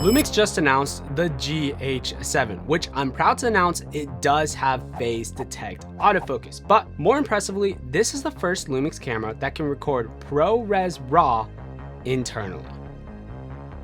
Lumix just announced the GH7, which I'm proud to announce it does have phase detect autofocus. But more impressively, this is the first Lumix camera that can record ProRes RAW internally.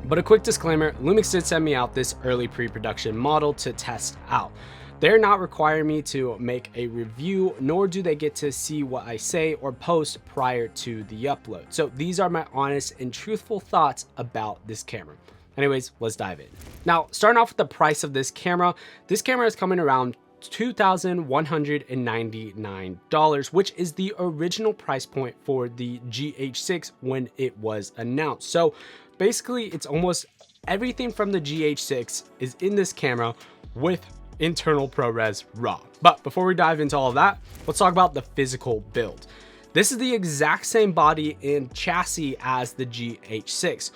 But a quick disclaimer, Lumix did send me out this early pre-production model to test out. They're not requiring me to make a review, nor do they get to see what I say or post prior to the upload. So these are my honest and truthful thoughts about this camera. Anyways, let's dive in. Now, starting off with the price of this camera is coming around $2,199, which is the original price point for the GH6 when it was announced. So basically, it's almost everything from the GH6 is in this camera with internal ProRes RAW. But before we dive into all of that, let's talk about the physical build. This is the exact same body and chassis as the GH6.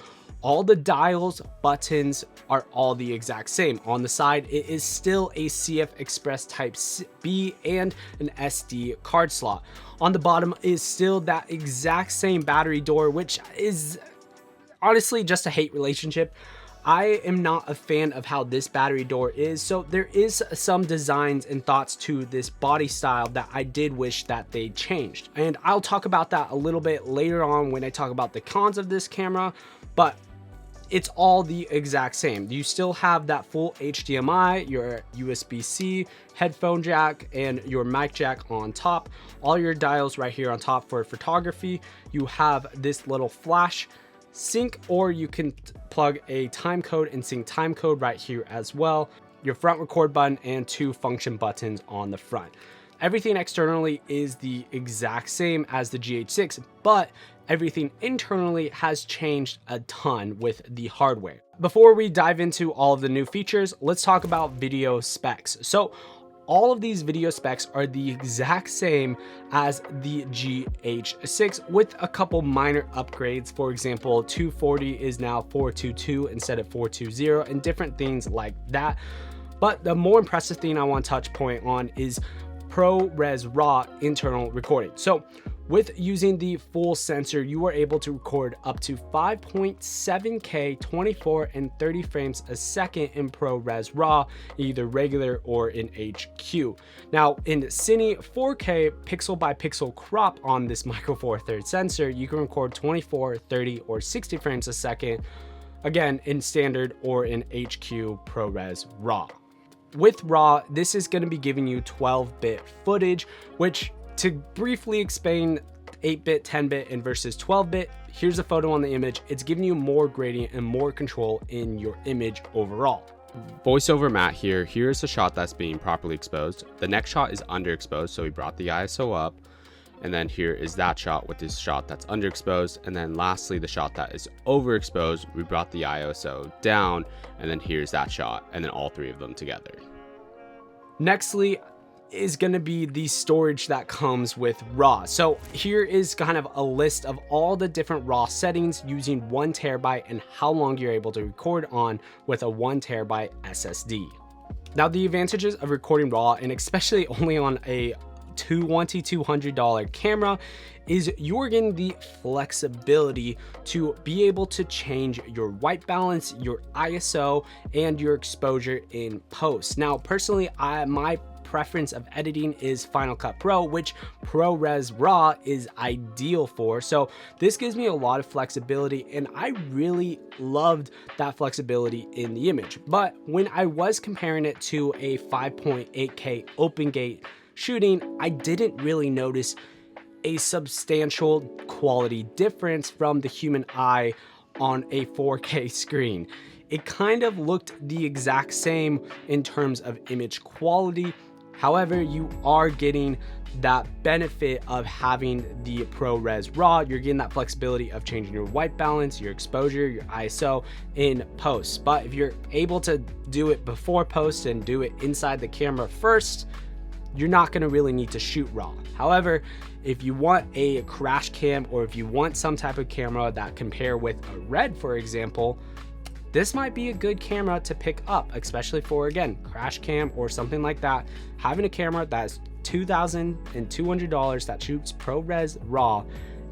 All the dials, buttons are all the exact same. On the side, it is still a CF Express Type B and an SD card slot. On the bottom is still that exact same battery door, which is honestly just a hate relationship. I am not a fan of how this battery door is, so there is some designs and thoughts to this body style that I did wish that they changed. And I'll talk about that a little bit later on when I talk about the cons of this camera, but it's all the exact same. You still have that full HDMI, your USB-C, headphone jack, and your mic jack on top. All your dials right here on top for photography. You have this little flash sync, or you can plug a time code and sync time code right here as well. Your front record button and two function buttons on the front. Everything externally is the exact same as the GH6, but everything internally has changed a ton with the hardware. Before we dive into all of the new features, let's talk about video specs. So all of these video specs are the exact same as the GH6 with a couple minor upgrades. For example, 240 is now 422 instead of 420 and different things like that. But the more impressive thing I want to touch point on is ProRes RAW internal recording. So with using the full sensor, you are able to record up to 5.7K 24 and 30 frames a second in ProRes RAW, either regular or in HQ. Now in Cine 4K pixel by pixel crop on this Micro Four Thirds sensor, you can record 24, 30, or 60 frames a second, again in standard or in HQ ProRes RAW. With RAW, this is going to be giving you 12-bit footage, which, to briefly explain 8-bit, 10-bit, and versus 12-bit, here's a photo on the image. It's giving you more gradient and more control in your image overall. Voiceover Matt here. Here's the shot that's being properly exposed. The next shot is underexposed, so we brought the ISO up. And then here is that shot with this shot that's underexposed. And then lastly, the shot that is overexposed, we brought the ISO down. And then here's that shot, and then all three of them together. Nextly is going to be the storage that comes with RAW. So here is kind of a list of all the different RAW settings using 1 terabyte and how long you're able to record on with a 1 terabyte SSD. Now the advantages of recording RAW, and especially only on a $2,200 camera, is you're getting the flexibility to be able to change your white balance, your ISO, and your exposure in post. Now personally, my preference of editing is Final Cut Pro, which ProRes RAW is ideal for. So this gives me a lot of flexibility, and I really loved that flexibility in the image. But when I was comparing it to a 5.8K open gate shooting, I didn't really notice a substantial quality difference from the human eye on a 4K screen. It kind of looked the exact same in terms of image quality. However, you are getting that benefit of having the ProRes RAW. You're getting that flexibility of changing your white balance, your exposure, your ISO in post. But if you're able to do it before post and do it inside the camera first, you're not going to really need to shoot RAW. However, if you want a crash cam, or if you want some type of camera that compare with a Red, for example, this might be a good camera to pick up, especially for, again, crash cam or something like that. Having a camera that's $2,200 that shoots ProRes RAW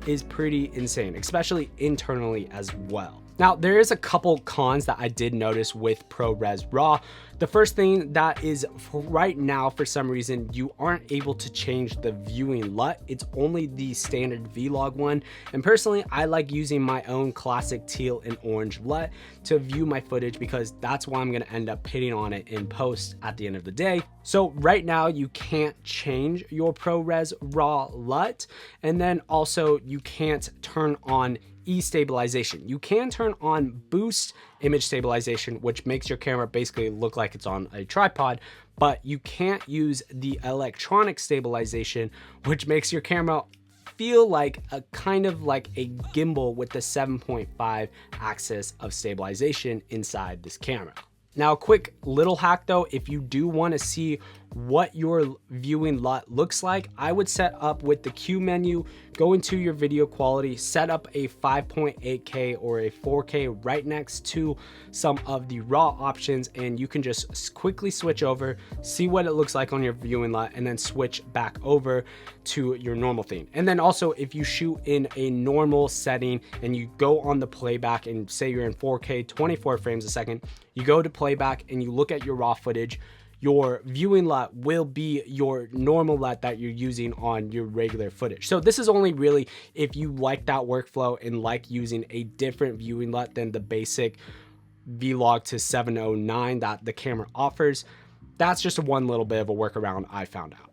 is pretty insane, especially internally as well. Now, there is a couple cons that I did notice with ProRes RAW. The first thing that is right now, for some reason, you aren't able to change the viewing LUT. It's only the standard Vlog one. And personally, I like using my own classic teal and orange LUT to view my footage because that's why I'm gonna end up hitting on it in post at the end of the day. So right now you can't change your ProRes RAW LUT. And then also you can't turn on stabilization. You can turn on boost image stabilization, which makes your camera basically look like it's on a tripod, but you can't use the electronic stabilization, which makes your camera feel like a kind of like a gimbal with the 7.5 axis of stabilization inside this camera. Now, a quick little hack though, if you do want to see what your viewing LUT looks like, I would set up with the Q menu, go into your video quality, set up a 5.8K or a 4K right next to some of the RAW options, and you can just quickly switch over, see what it looks like on your viewing LUT, and then switch back over to your normal thing. And then also, if you shoot in a normal setting and you go on the playback and say you're in 4K, 24 frames a second, you go to playback and you look at your RAW footage, your viewing LUT will be your normal LUT that you're using on your regular footage. So this is only really if you like that workflow and like using a different viewing LUT than the basic Vlog to 709 that the camera offers. That's just one little bit of a workaround I found out.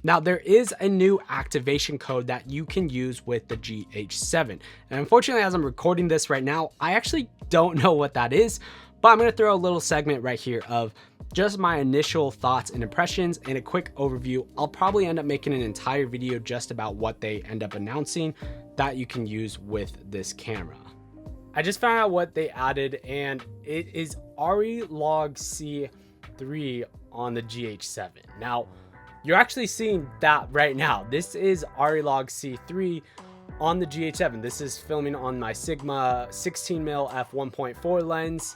Now, there is a new activation code that you can use with the GH7. And unfortunately, as I'm recording this right now, I actually don't know what that is, but I'm going to throw a little segment right here of just my initial thoughts and impressions and a quick overview. I'll probably end up making an entire video just about what they end up announcing that you can use with this camera. I just found out what they added, and it is ARRI Log C3 on the GH7. Now, you're actually seeing that right now. This is ARRI Log C3 on the GH7. This is filming on my Sigma 16mm f1.4 lens.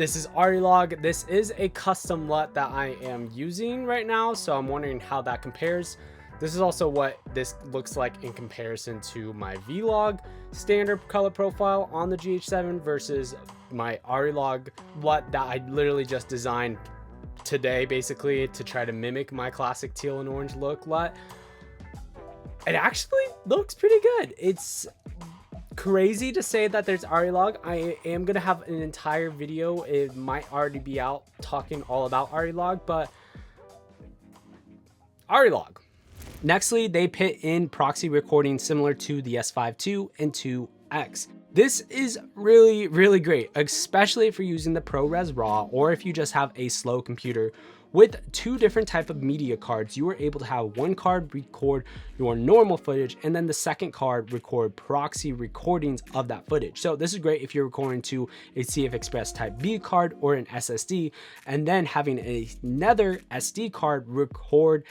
This is ARRI Log. This is a custom LUT that I am using right now, so I'm wondering how that compares. This is also what this looks like in comparison to my Vlog standard color profile on the GH7 versus my ARRI Log LUT that I literally just designed today, basically to try to mimic my classic teal and orange look LUT. It actually looks pretty good. It's crazy to say that there's ARRI Log. I am gonna have an entire video, it might already be out, talking all about ARRI Log, but ARRI Log. Nextly, they put in proxy recording similar to the S5 II and 2X. This is really, really great, especially if you're using the ProRes RAW or if you just have a slow computer. With two different type of media cards, you are able to have one card record your normal footage and then the second card record proxy recordings of that footage. So this is great if you're recording to a CF Express Type B card or an SSD, and then having another SD card record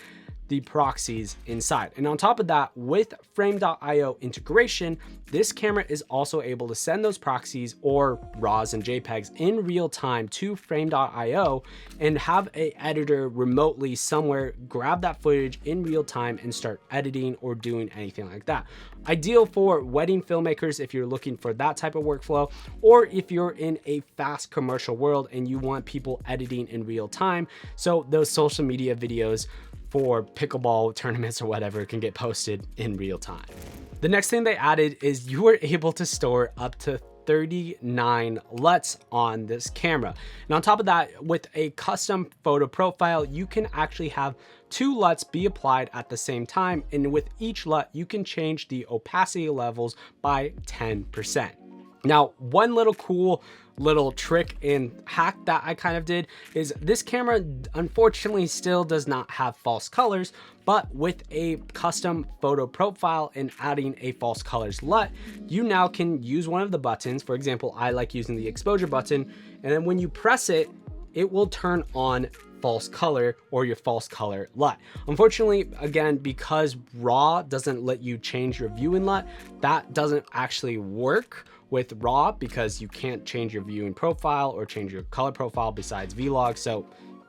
the proxies inside. And on top of that, with Frame.io integration, this camera is also able to send those proxies or RAWs and JPEGs in real time to Frame.io and have an editor remotely somewhere grab that footage in real time and start editing or doing anything like that. Ideal for wedding filmmakers if you're looking for that type of workflow, or if you're in a fast commercial world and you want people editing in real time, so those social media videos for pickleball tournaments or whatever can get posted in real time. The next thing they added is you were able to store up to 39 LUTs on this camera. And on top of that, with a custom photo profile, you can actually have 2 LUTs be applied at the same time. And with each LUT, you can change the opacity levels by 10%. Now, one little cool little trick and hack that I kind of did is this camera unfortunately still does not have false colors, but with a custom photo profile and adding a false colors LUT, you now can use one of the buttons. For example, I like using the exposure button, and then when you press it, it will turn on false color or your false color LUT. Unfortunately, again, because RAW doesn't let you change your viewing LUT, that doesn't actually work with RAW because you can't change your viewing profile or change your color profile besides Vlog. So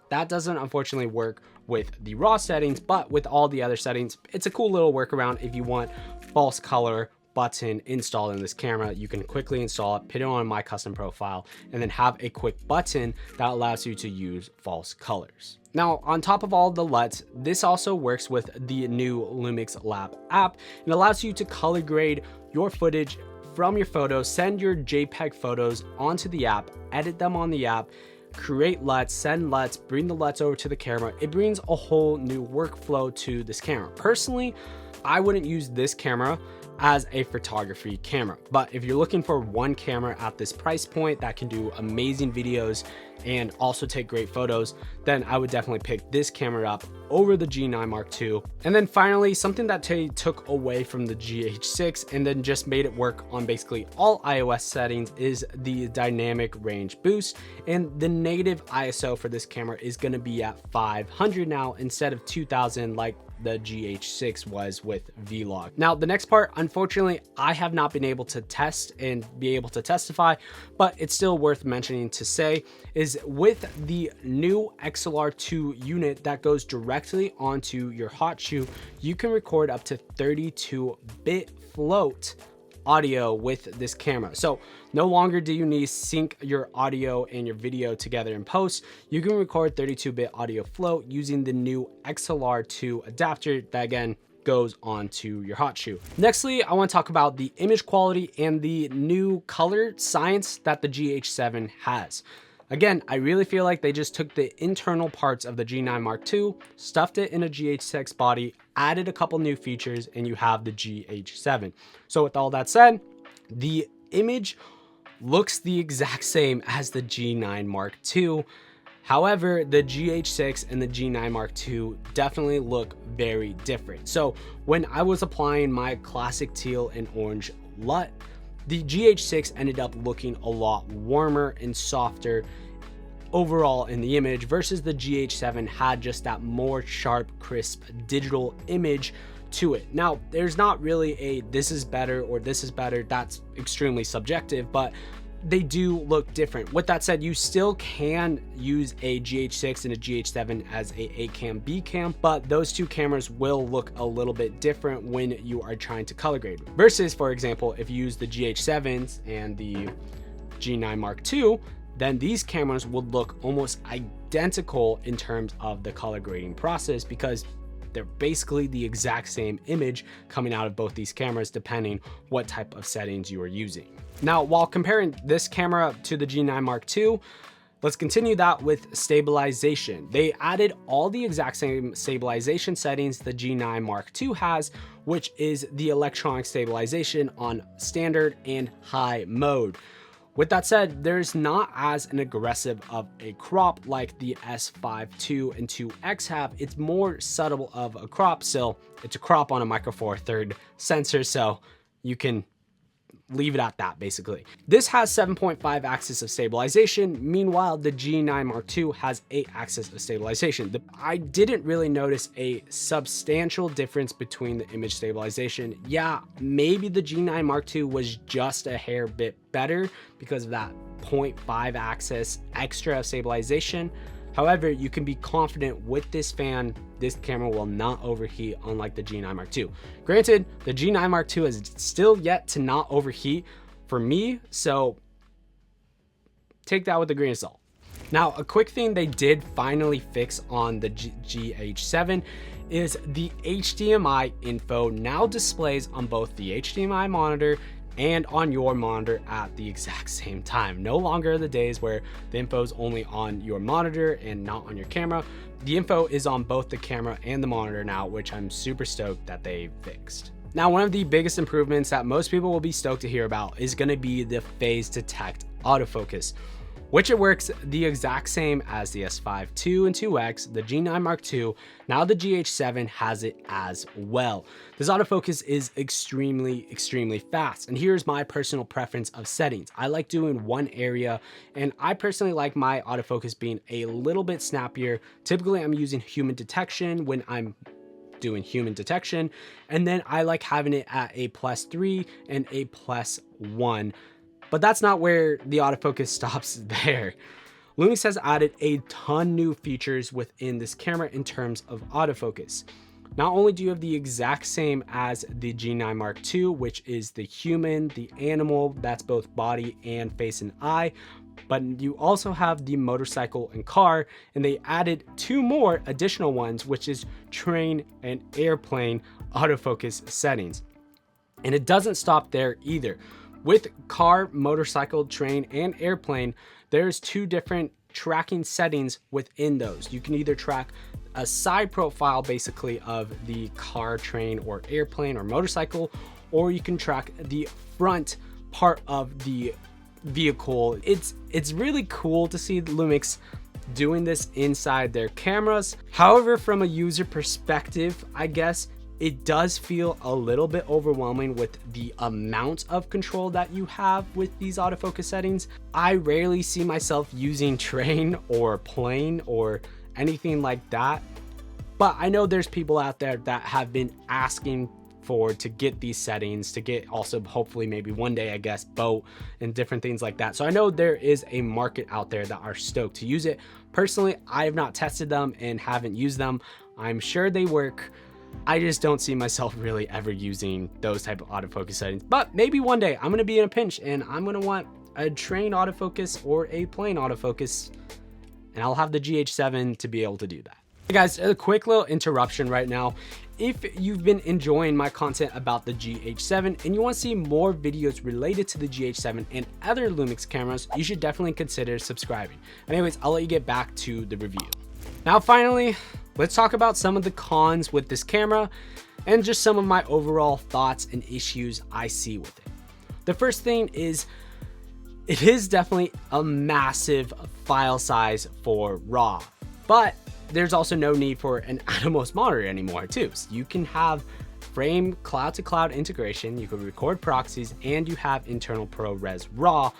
that doesn't unfortunately work with the RAW settings, but with all the other settings, it's a cool little workaround if you want false color button installed in this camera. You can quickly install it, put it on my custom profile, and then have a quick button that allows you to use false colors. Now, on top of all the LUTs, this also works with the new Lumix Lab app and allows you to color grade your footage from your photos, send your JPEG photos onto the app, edit them on the app, create LUTs, send LUTs, bring the LUTs over to the camera. It brings a whole new workflow to this camera. Personally, I wouldn't use this camera as a photography camera, but if you're looking for one camera at this price point that can do amazing videos and also take great photos, then I would definitely pick this camera up over the G9 Mark II. And then finally, something that they took away from the GH6 and then just made it work on basically all iOS settings is the dynamic range boost. And the native ISO for this camera is going to be at 500 now instead of 2000 like the GH6 was with Vlog. Now, the next part, unfortunately, I have not been able to test and be able to testify, but it's still worth mentioning to say is with the new XLR2 unit that goes directly onto your hot shoe, you can record up to 32-bit float audio with this camera. So no longer do you need to sync your audio and your video together in post. You can record 32-bit audio float using the new XLR2 adapter that again goes onto your hot shoe. Nextly, I want to talk about the image quality and the new color science that the GH7 has. Again, I really feel like they just took the internal parts of the G9 Mark II, stuffed it in a GH6 body, added a couple new features, and you have the GH7. So with all that said, the image looks the exact same as the G9 Mark II. However, the GH6 and the G9 Mark II definitely look very different. So when I was applying my classic teal and orange LUT, the GH6 ended up looking a lot warmer and softer overall in the image versus the GH7 had just that more sharp, crisp digital image to it. Now, there's not really a this is better or this is better. That's extremely subjective, but they do look different. With that said, you still can use a GH6 and a GH7 as a cam B cam, but those two cameras will look a little bit different when you are trying to color grade. Versus, for example, if you use the GH7s and the G9 Mark II, then these cameras would look almost identical in terms of the color grading process because they're basically the exact same image coming out of both these cameras depending what type of settings you are using. Now, while comparing this camera to the G9 Mark II, let's continue that with stabilization. They added all the exact same stabilization settings the G9 Mark II has, which is the electronic stabilization on standard and high mode. With that said, there's not as an aggressive of a crop like the S5 II and 2X have. It's more subtle of a crop, so it's a crop on a Micro Four Thirds sensor, so you can leave it at that basically. This has 7.5 axis of stabilization. Meanwhile, the G9 Mark II has 8 axis of stabilization. I didn't really notice a substantial difference between the image stabilization. Yeah, maybe the G9 Mark II was just a hair bit better because of that 0.5 axis extra of stabilization. However, you can be confident with this fan, this camera will not overheat unlike the G9 Mark II. Granted, the G9 Mark II is still yet to not overheat for me, so take that with a grain of salt. Now, a quick thing they did finally fix on the GH7 is the HDMI info now displays on both the HDMI monitor and on your monitor at the exact same time. No longer are the days where the info is only on your monitor and not on your camera. The info is on both the camera and the monitor now, which I'm super stoked that they fixed. Now, one of the biggest improvements that most people will be stoked to hear about is going to be the phase detect autofocus, which it works the exact same as the S5 II and 2X, the G9 Mark II. Now the GH7 has it as well. This autofocus is extremely fast. And here's my personal preference of settings. I like doing one area, and I personally like my autofocus being a little bit snappier. Typically, I'm using human detection when I'm doing human detection. And then I like having it at a +3 and a +1. But that's not where the autofocus stops there. Lumix has added a ton new features within this camera in terms of autofocus. Not only do you have the exact same as the G9 Mark II, which is the human, the animal, that's both body and face and eye, but you also have the motorcycle and car, and they added 2 more additional ones, which is train and airplane autofocus settings. And it doesn't stop there either. With car, motorcycle, train, and airplane, there's 2 different tracking settings within those. You can either track a side profile basically of the car, train, or airplane or motorcycle, or you can track the front part of the vehicle. It's really cool to see Lumix doing this inside their cameras. However, from a user perspective, I guess it does feel a little bit overwhelming with the amount of control that you have with these autofocus settings. I rarely see myself using train or plane or anything like that, but I know there's people out there that have been asking to get these settings, to get also hopefully maybe one day, I guess, boat and different things like that. So I know there is a market out there that are stoked to use it. Personally, I have not tested them and haven't used them. I'm sure they work. I just don't see myself really ever using those type of autofocus settings, but maybe one day I'm going to be in a pinch and I'm going to want a train autofocus or a plane autofocus, and I'll have the GH7 to be able to do that. Hey guys, a quick little interruption right now. If you've been enjoying my content about the GH7 and you want to see more videos related to the GH7 and other Lumix cameras, you should definitely consider subscribing. Anyways, I'll let you get back to the review. Now finally, let's talk about some of the cons with this camera and just some of my overall thoughts and issues I see with it. The first thing is, it is definitely a massive file size for RAW, but there's also no need for an Atomos monitor anymore too. So you can have frame cloud to cloud integration, you can record proxies, and you have internal ProRes RAW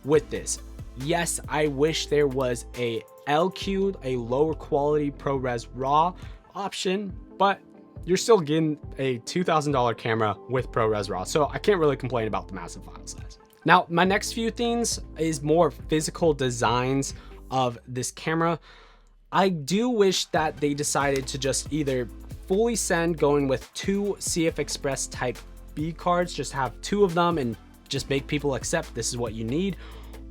with this. Yes, I wish there was a LQ, a lower quality ProRes RAW option, but you're still getting a $2,000 camera with ProRes RAW, so I can't really complain about the massive file size. Now, my next few things is more physical designs of this camera. I do wish that they decided to just either fully send going with 2 CF Express type B cards, just have 2 of them and just make people accept this is what you need.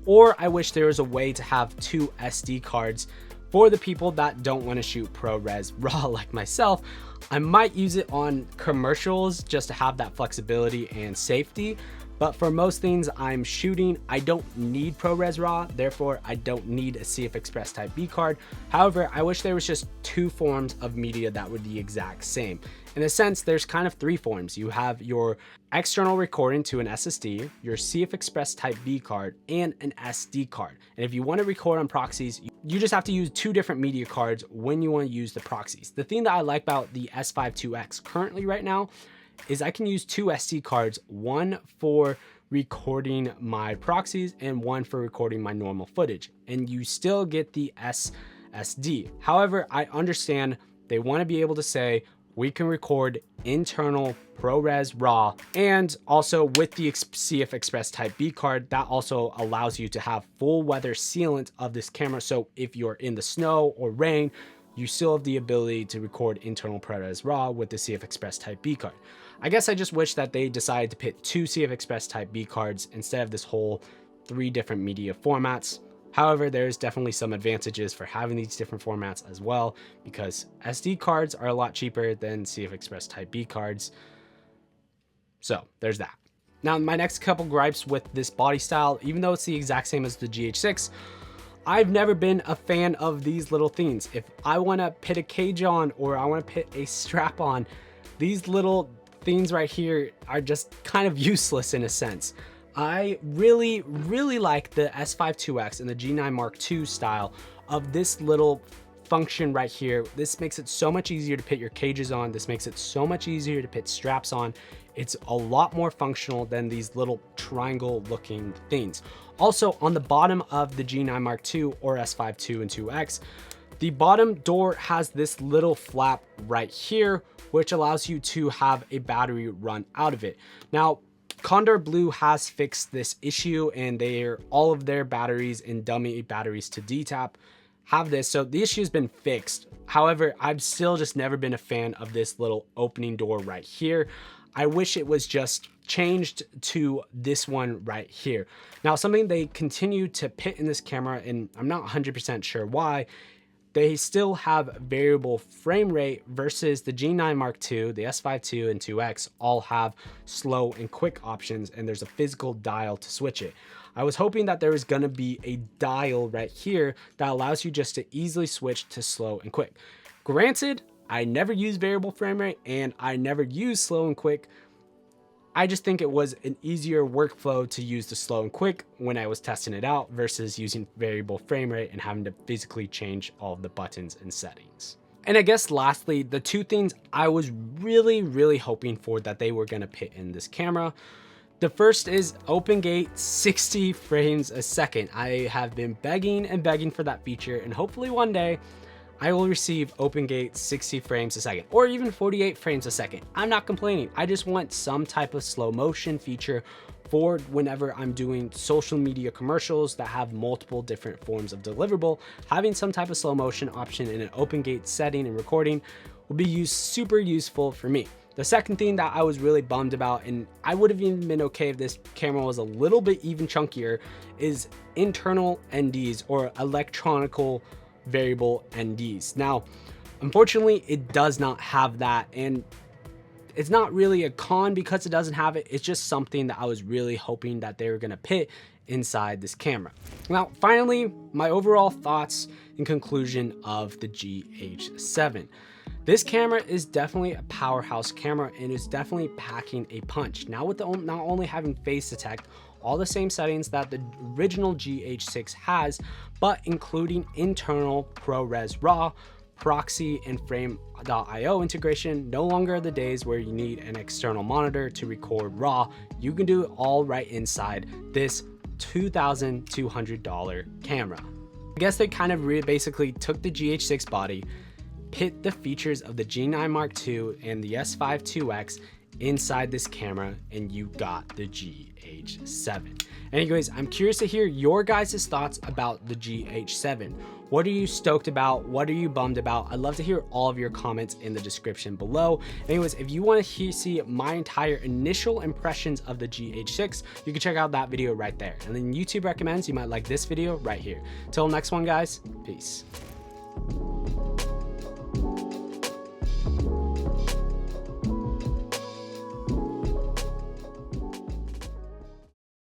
Or I wish there was a way to have 2 SD cards for the people that don't want to shoot ProRes RAW like myself. I might use it on commercials just to have that flexibility and safety. But for most things I'm shooting, I don't need ProRes RAW, therefore I don't need a CF Express type B card. However, I wish there was just 2 forms of media that were the exact same. In a sense, there's kind of 3 forms. You have your external recording to an SSD, your CF Express type B card, and an SD card. And if you want to record on proxies, you just have to use 2 different media cards when you want to use the proxies. The thing that I like about the S5 IIX currently right now is I can use 2 SD cards, one for recording my proxies and one for recording my normal footage, and you still get the SSD. However, I understand they want to be able to say we can record internal ProRes RAW, and also with the CF Express type B card, that also allows you to have full weather sealant of this camera. So if you're in the snow or rain, you still have the ability to record internal ProRes RAW with the CF Express type B card. I guess I just wish that they decided to put 2 CF Express type B cards instead of this whole 3 different media formats. However, there's definitely some advantages for having these different formats as well, because SD cards are a lot cheaper than CF Express type B cards. So there's that. Now, my next couple gripes with this body style, even though it's the exact same as the GH6, I've never been a fan of these little things. If I want to put a cage on or I want to put a strap on, these little things right here are just kind of useless in a sense. I really like the S5 IIX and the G9 Mark II style of this little function right here. This makes it so much easier to put your cages on. This makes it so much easier to put straps on. It's a lot more functional than these little triangle looking things. Also, on the bottom of the G9 Mark II or S5 II and IIX, the bottom door has this little flap right here, which allows you to have a battery run out of it. Now, Condor Blue has fixed this issue, and all of their batteries and dummy batteries to DTAP have this. So the issue has been fixed. However, I've still just never been a fan of this little opening door right here. I wish it was just changed to this one right here. Now, something they continue to pit in this camera, and I'm not 100% sure why, they still have variable frame rate versus the G9 Mark II, the S5 II, and 2X all have slow and quick options, and there's a physical dial to switch it. I was hoping that there was gonna be a dial right here that allows you just to easily switch to slow and quick. Granted, I never use variable frame rate and I never use slow and quick. I just think it was an easier workflow to use the slow and quick when I was testing it out versus using variable frame rate and having to physically change all of the buttons and settings. And I guess lastly, the two things I was really hoping for that they were gonna pit in this camera. The first is open gate 60 frames a second. I have been begging and begging for that feature, and hopefully one day I will receive open gate 60 frames a second, or even 48 frames a second. I'm not complaining. I just want some type of slow motion feature for whenever I'm doing social media commercials that have multiple different forms of deliverable. Having some type of slow motion option in an open gate setting and recording will be super useful for me. The second thing that I was really bummed about, and I would have even been okay if this camera was a little bit even chunkier, is internal NDs or electronical variable NDs. Now, unfortunately, it does not have that, and it's not really a con because it doesn't have it. It's just something that I was really hoping that they were gonna pit inside this camera. Now, finally, my overall thoughts and conclusion of the GH7. This camera is definitely a powerhouse camera and is definitely packing a punch. Now with not only having face detect, all the same settings that the original GH6 has, but including internal ProRes RAW, proxy, and frame.io integration. No longer are the days where you need an external monitor to record RAW. You can do it all right inside this $2,200 camera. I guess they kind of basically took the GH6 body, pit the features of the G9 Mark II and the S5 2X inside this camera, and you got the GH7. Anyways, I'm curious to hear your guys' thoughts about the GH7. What are you stoked about? What are you bummed about? I'd love to hear all of your comments in the description below. Anyways, if you want to see my entire initial impressions of the GH6, you can check out that video right there. And then YouTube recommends you might like this video right here. Till next one, guys, peace.